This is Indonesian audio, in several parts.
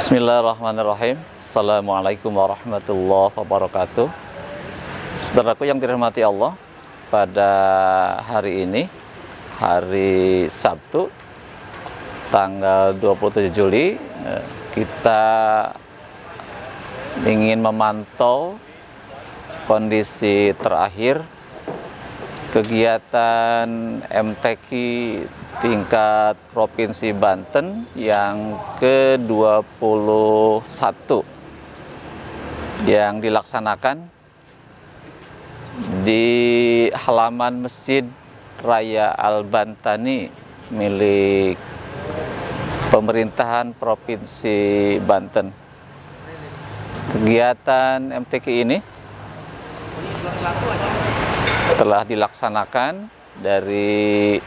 Bismillahirrahmanirrahim. Assalamualaikum warahmatullahi wabarakatuh. Saudaraku yang dirahmati Allah, pada hari ini, hari Sabtu, tanggal 27 Juli, kita ingin memantau kondisi terakhir kegiatan MTQ tingkat Provinsi Banten yang ke-21 yang dilaksanakan di halaman Masjid Raya Al-Bantani milik pemerintahan Provinsi Banten. Kegiatan MTQ ini telah dilaksanakan dari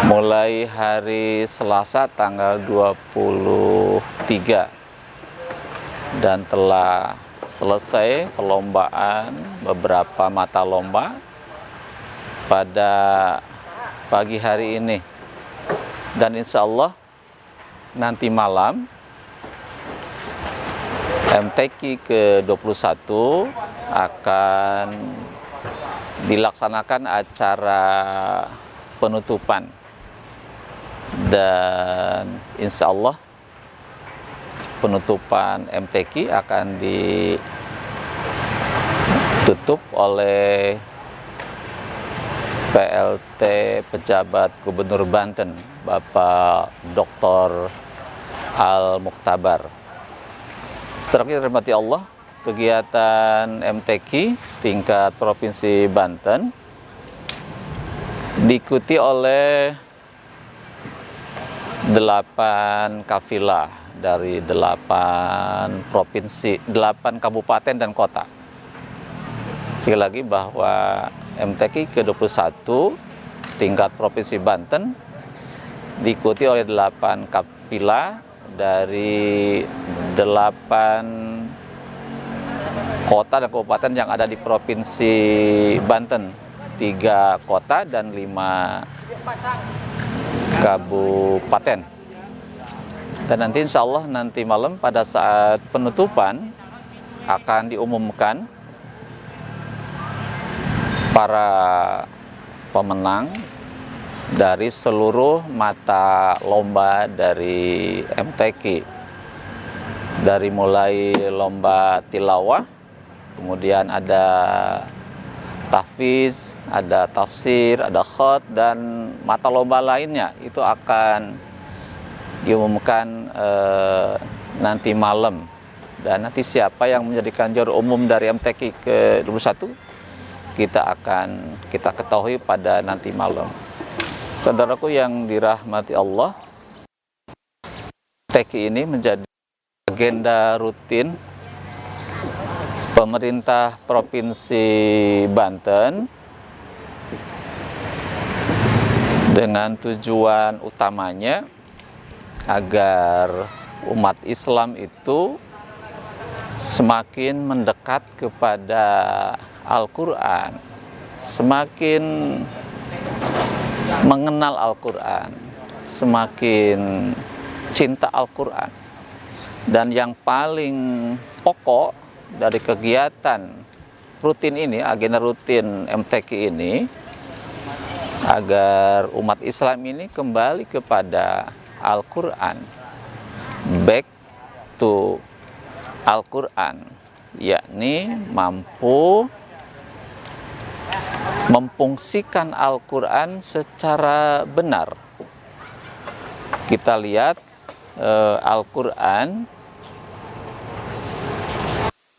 mulai hari Selasa tanggal 23 dan telah selesai perlombaan beberapa mata lomba pada pagi hari ini, dan insya Allah nanti malam MTQ ke-21 akan dilaksanakan acara penutupan, dan insya Allah penutupan MTQ akan ditutup oleh PLT Pejabat Gubernur Banten, Bapak Dr. Al-Mukhtabar. Setelah dirahmati Allah, kegiatan MTQ tingkat Provinsi Banten diikuti oleh 8 kafilah dari 8 provinsi, 8 kabupaten dan kota. Sekali lagi bahwa MTQ ke-21 tingkat Provinsi Banten diikuti oleh 8 kafilah dari 8 kota dan kabupaten yang ada di Provinsi Banten, 3 kota dan 5 kabupaten. Dan nanti insya Allah nanti malam pada saat penutupan akan diumumkan para pemenang dari seluruh mata lomba dari MTQ, dari mulai lomba tilawah, kemudian ada tahfiz, ada tafsir, ada khat, dan mata lomba lainnya itu akan diumumkan nanti malam. Dan nanti siapa yang menjadikan juara umum dari MTQ ke-21 kita ketahui pada nanti malam. Saudaraku yang dirahmati Allah, MTQ ini menjadi agenda rutin pemerintah Provinsi Banten dengan tujuan utamanya agar umat Islam itu semakin mendekat kepada Al-Quran, semakin mengenal Al-Quran, semakin cinta Al-Quran. Dan yang paling pokok dari kegiatan rutin ini, agenda rutin MTQ ini, agar umat Islam ini kembali kepada Al-Quran, back to Al-Quran, yakni mampu memfungsikan Al-Quran secara benar. Kita lihat Al-Quran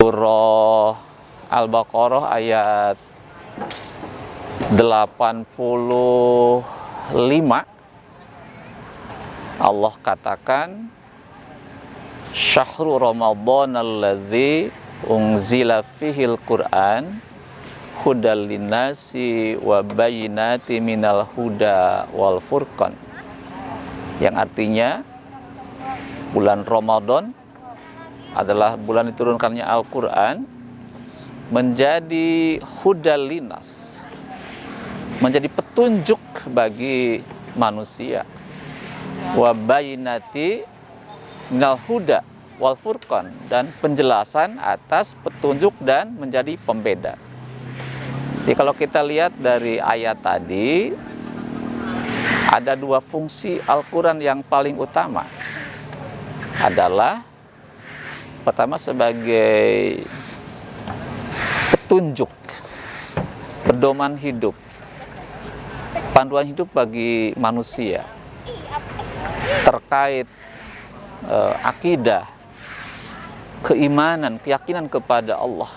Surah Al-Baqarah ayat 85, Allah katakan, Syahrul Ramadan alladzi unzila fihil Qur'an hudal linnasi wa bayyinati minal huda wal furqan, yang artinya bulan Ramadan adalah bulan diturunkannya Al-Quran, menjadi hudal linas, menjadi petunjuk bagi manusia, wa bayyinati, minal huda wal furqan, dan penjelasan atas petunjuk dan menjadi pembeda. Jadi kalau kita lihat dari ayat tadi, ada dua fungsi Al-Quran yang paling utama. Adalah pertama sebagai petunjuk, pedoman hidup, panduan hidup bagi manusia terkait akidah, keimanan, keyakinan kepada Allah,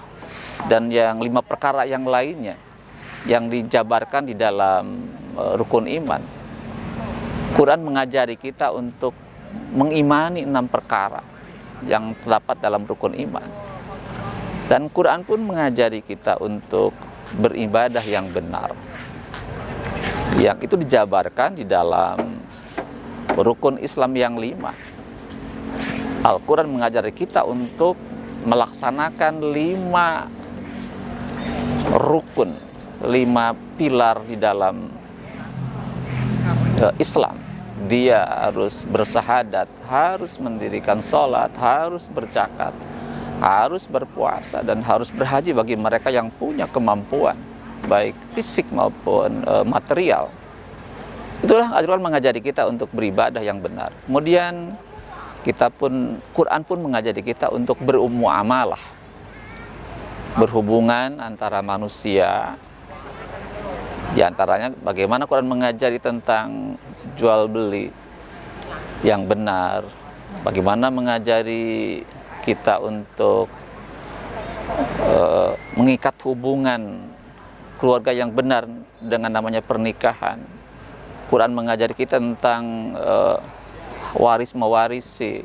dan yang 5 perkara yang lainnya yang dijabarkan di dalam rukun iman. Quran mengajari kita untuk mengimani 6 perkara yang terdapat dalam rukun iman. Dan Quran pun mengajari kita untuk beribadah yang benar, yang itu dijabarkan di dalam rukun Islam yang 5. Al-Quran mengajari kita untuk melaksanakan 5 rukun, 5 pilar di dalam Islam. Dia harus bersahadat, harus mendirikan sholat, harus berzakat, harus berpuasa, dan harus berhaji bagi mereka yang punya kemampuan, baik fisik maupun material. Itulah Al-Quran mengajari kita untuk beribadah yang benar. Kemudian Quran pun mengajari kita untuk bermuamalah, berhubungan antara manusia. Di antaranya bagaimana Quran mengajari tentang jual beli yang benar, bagaimana mengajari kita untuk mengikat hubungan keluarga yang benar dengan namanya pernikahan. Quran mengajari kita tentang waris mewarisi.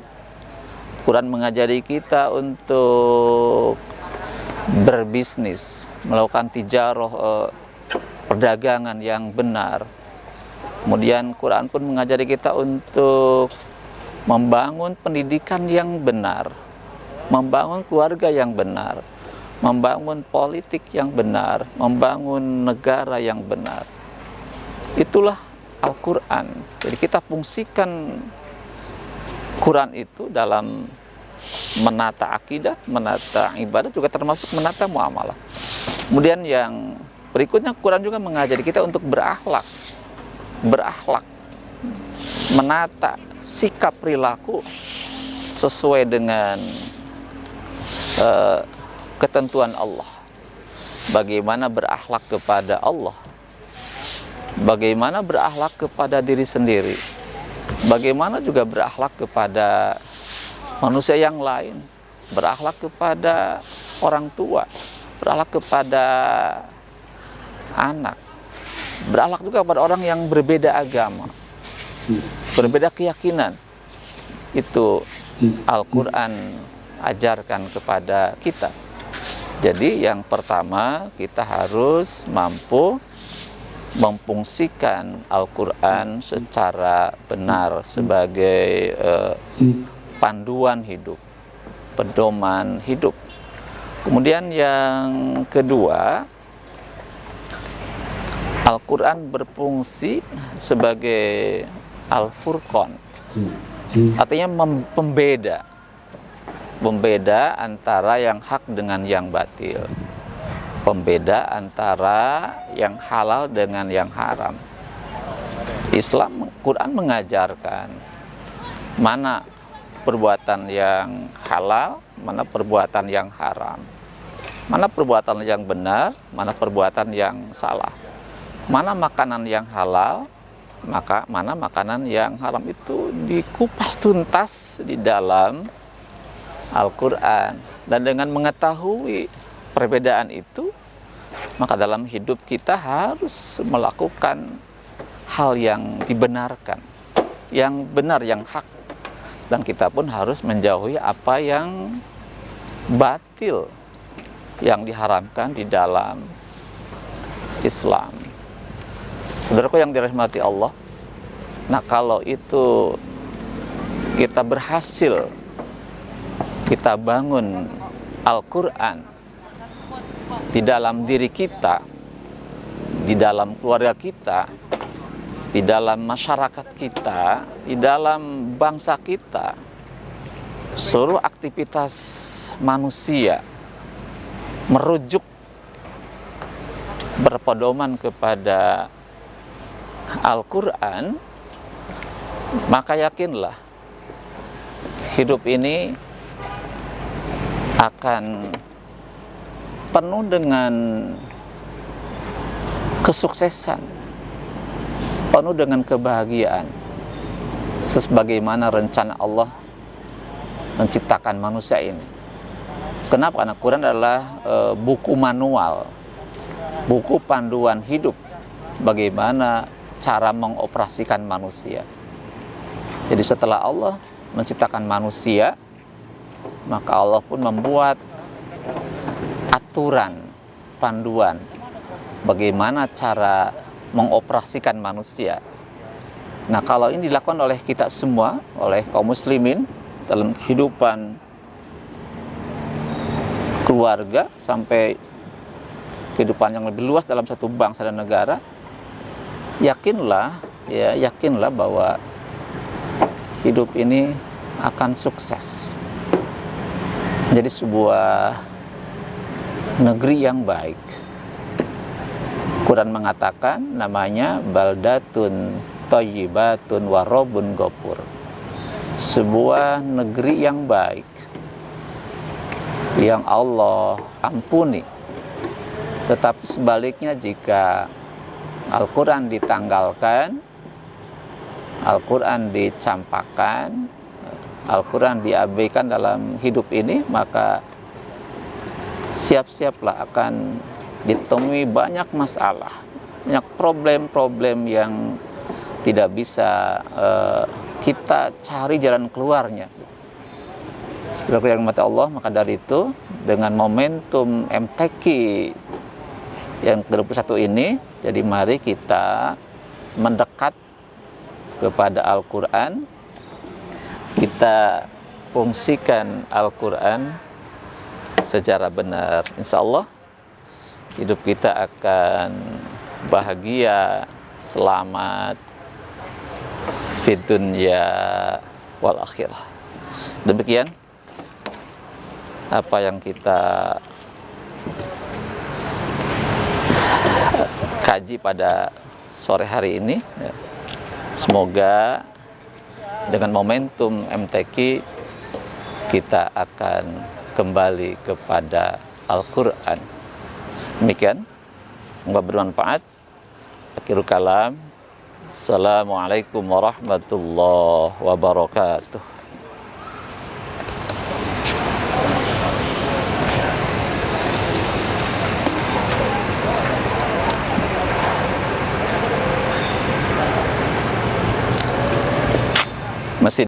Quran mengajari kita untuk berbisnis, melakukan tijarah, perdagangan yang benar. Kemudian Quran pun mengajari kita untuk membangun pendidikan yang benar, membangun keluarga yang benar, membangun politik yang benar, membangun negara yang benar. Itulah Al-Quran. Jadi kita fungsikan Quran itu dalam menata akidah, menata ibadah, juga termasuk menata muamalah. Kemudian yang berikutnya, Quran juga mengajari kita untuk berakhlak, menata sikap perilaku sesuai dengan ketentuan Allah. Bagaimana berakhlak kepada Allah, bagaimana berakhlak kepada diri sendiri, bagaimana juga berakhlak kepada manusia yang lain, berakhlak kepada orang tua, berakhlak kepada anak, berakhlak juga kepada orang yang berbeda agama, berbeda keyakinan. Itu Al-Quran ajarkan kepada kita. Jadi yang pertama, kita harus mampu memfungsikan Al-Quran secara benar sebagai panduan hidup, pedoman hidup. Kemudian yang kedua, Al-Quran berfungsi sebagai Al-Furqan, artinya pembeda antara yang hak dengan yang batil, pembeda antara yang halal dengan yang haram. Quran mengajarkan mana perbuatan yang halal, mana perbuatan yang haram, mana perbuatan yang benar, mana perbuatan yang salah, mana makanan yang halal, mana makanan yang haram. Itu dikupas tuntas di dalam Al-Quran. Dan dengan mengetahui perbedaan itu, maka dalam hidup kita harus melakukan hal yang dibenarkan, yang benar, yang hak. Dan kita pun harus menjauhi apa yang batil, yang diharamkan di dalam Islam. Saudaraku yang dirahmati Allah, nah kalau itu kita berhasil, kita bangun Al-Quran di dalam diri kita, di dalam keluarga kita, di dalam masyarakat kita, di dalam bangsa kita, seluruh aktivitas manusia merujuk berpedoman kepada Al-Quran, maka yakinlah hidup ini akan penuh dengan kesuksesan, penuh dengan kebahagiaan, sebagaimana rencana Allah menciptakan manusia ini. Kenapa? Karena Quran adalah buku manual, buku panduan hidup bagaimana cara mengoperasikan manusia. Jadi setelah Allah menciptakan manusia, maka Allah pun membuat aturan, panduan bagaimana cara mengoperasikan manusia. Nah, kalau ini dilakukan oleh kita semua, oleh kaum muslimin dalam kehidupan keluarga sampai kehidupan yang lebih luas dalam satu bangsa dan negara, yakinlah bahwa hidup ini akan sukses, menjadi sebuah negeri yang baik. Quran mengatakan namanya baldatun thayyibatun warobun ghafur, sebuah negeri yang baik yang Allah ampuni. Tetapi sebaliknya, jika Al-Quran ditanggalkan, Al-Quran dicampakkan, Al-Quran diabaikan dalam hidup ini, maka siap-siaplah akan ditemui banyak masalah, banyak problem-problem yang tidak bisa kita cari jalan keluarnya. Sebagai yang mata Allah, maka dari itu dengan momentum MTQ yang ke-21 ini, jadi mari kita mendekat kepada Al-Quran, kita fungsikan Al-Quran secara benar. Insya Allah hidup kita akan bahagia, selamat di dunia wal akhirah. Demikian apa yang kita kaji pada sore hari ini. Semoga dengan momentum MTQ kita akan kembali kepada Al-Quran. Demikian, semoga bermanfaat. Akhirul kalam, assalamualaikum warahmatullahi wabarakatuh.